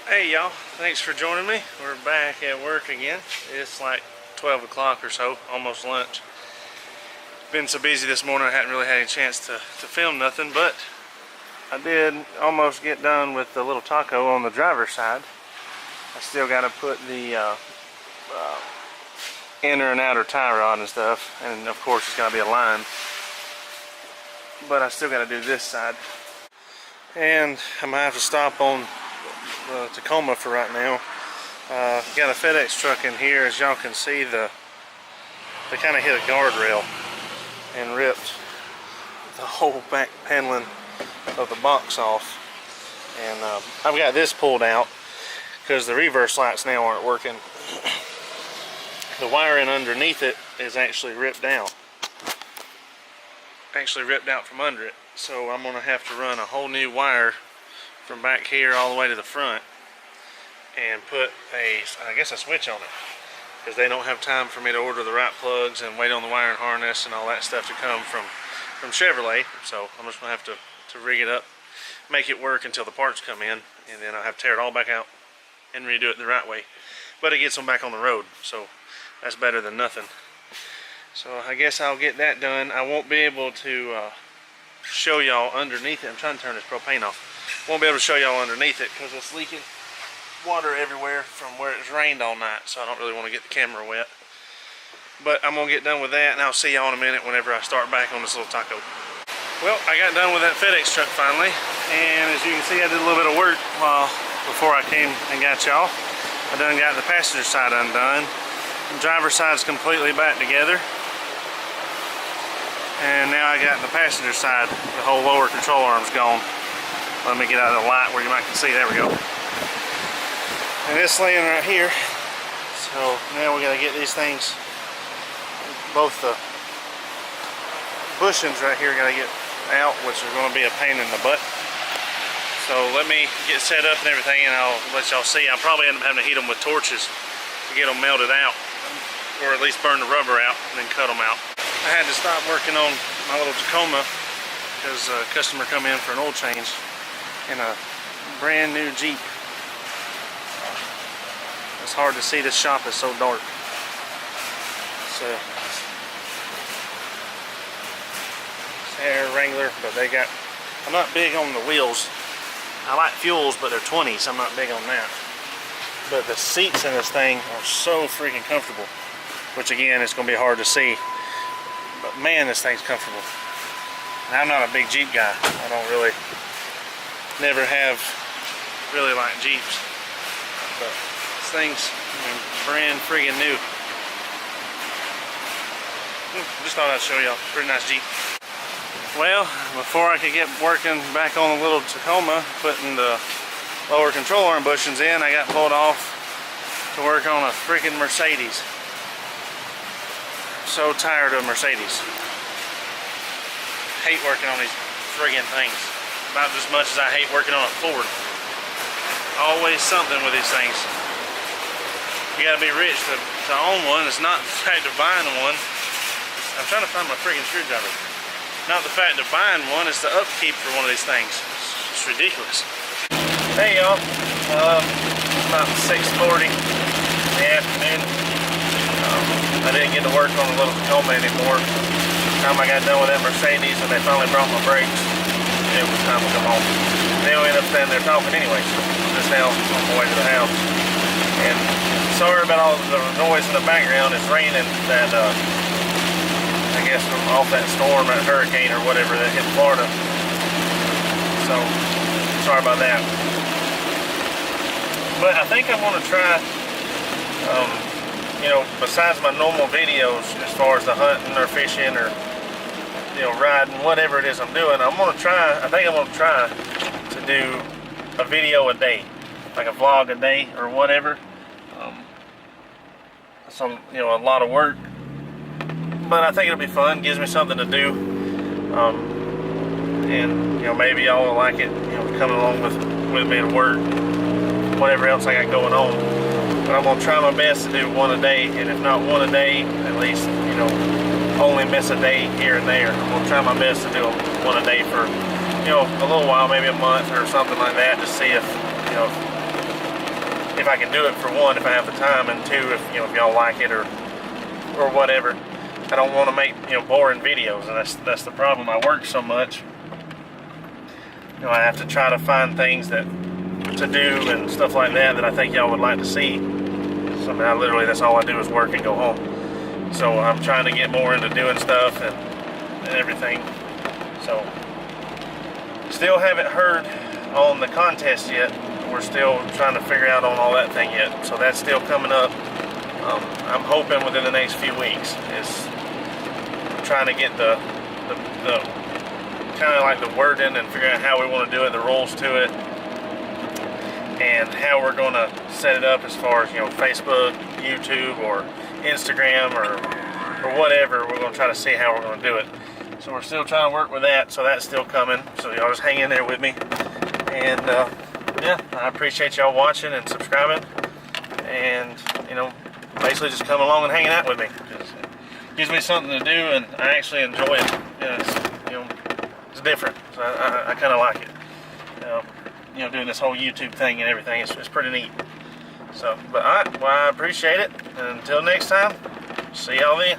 Hey y'all, thanks for joining me. We're back at work again. It's like 12 o'clock or so, almost lunch. Been so busy this morning I hadn't really had any chance to film nothing, but I did almost get done with the little taco on the driver's side. I still got to put the inner and outer tie rod and stuff, and of course it's got to be aligned. But I still got to do this side. And I'm going to have to stop on Tacoma for right now. Got a FedEx truck in here. As y'all can see, they kind of hit a guardrail and ripped the whole back paneling of the box off. And I've got this pulled out because the reverse lights now aren't working. The wiring underneath it is actually ripped out. Actually ripped out from under it. So I'm going to have to run a whole new wire from back here all the way to the front and put I guess a switch on it, because they don't have time for me to order the right plugs and wait on the wiring harness and all that stuff to come from Chevrolet. So I'm just gonna have to rig it up, make it work until the parts come in, and then I'll have to tear it all back out and redo it the right way. But it gets them back on the road, so that's better than nothing. So I guess I'll get that done. I won't be able to show y'all underneath it. I'm trying to turn this propane off. Won't be able to show y'all underneath it because it's leaking water everywhere from where it's rained all night, so I don't really want to get the camera wet. But I'm gonna get done with that, and I'll see y'all in a minute whenever I start back on this little taco. Well, I got done with that FedEx truck finally, and as you can see, I did a little bit of work before I came and got y'all. I done got the passenger side undone. The driver's side's completely back together, and now I got the passenger side. The whole lower control arm's gone. Let me get out of the light where you might can see. There we go. And it's laying right here. So now we got to get these things, both the bushings right here got to get out, which are going to be a pain in the butt. So let me get set up and everything, and I'll let y'all see. I'll probably end up having to heat them with torches to get them melted out, or at least burn the rubber out and then cut them out. I had to stop working on my little Tacoma because a customer come in for an oil change in a brand new Jeep. It's hard to see, this shop is so dark. So it's Air Wrangler, but they got, I'm not big on the wheels. I like fuels, but they're 20s, I'm not big on that. But the seats in this thing are so freaking comfortable, which again, it's gonna be hard to see. But man, this thing's comfortable. And I'm not a big Jeep guy. I don't really, never have really liked Jeeps. But this thing's, brand friggin' new. Just thought I'd show y'all. Pretty nice Jeep. Well, before I could get working back on the little Tacoma, putting the lower control arm bushings in, I got pulled off to work on a freaking Mercedes. So tired of Mercedes. Hate working on these friggin' things about as much as I hate working on a Ford. Always something with these things. You gotta be rich to own one. It's not the fact of buying one. I'm trying to find my friggin' screwdriver. Not the fact of buying one, it's the upkeep for one of these things. It's ridiculous. Hey y'all, about 6:40 in the afternoon. I didn't get to work on the little Tacoma anymore. The time I got done with that Mercedes and they finally brought my brakes, it was time to come home. They ended up standing there talking anyway, so I'm just now on my way to the house. And sorry about all the noise in the background. It's raining that, I guess from off that storm, that hurricane or whatever that hit Florida. So, sorry about that. But I think I'm going to try, you know, besides my normal videos, as far as the hunting or fishing or, you know, riding, whatever it is I'm doing, I think I'm going to try to do a video a day, like a vlog a day or whatever. You know, a lot of work, but I think it'll be fun. Gives me something to do, and you know, maybe y'all will like it. You know, coming along with me to work, whatever else I got going on. But I'm gonna try my best to do one a day, and if not one a day, at least, you know, only miss a day here and there. I'm gonna try my best to do one a day for, you know, a little while, maybe a month or something like that, to see if, you know, if I can do it, for one, if I have the time, and two, if if y'all like it or whatever. I don't want to make boring videos, and that's the problem. I work so much. I have to try to find things to do and stuff like that I think y'all would like to see. So that's all I do is work and go home. So I'm trying to get more into doing stuff and everything. So still haven't heard on the contest yet. We're still trying to figure out on all that thing yet. So that's still coming up. I'm hoping within the next few weeks is trying to get the kind of like the wording and figuring out how we want to do it, the rules to it, and how we're going to set it up as far as Facebook, YouTube, or Instagram, or whatever. We're going to try to see how we're going to do it. So we're still trying to work with that. So that's still coming. So y'all just hang in there with me. And yeah, I appreciate y'all watching and subscribing, and basically just coming along and hanging out with me. It gives me something to do, and I actually enjoy it. It's different, so I kind of like it. Doing this whole YouTube thing and everything, it's pretty neat. So, but alright, well, I appreciate it, and until next time, see y'all then.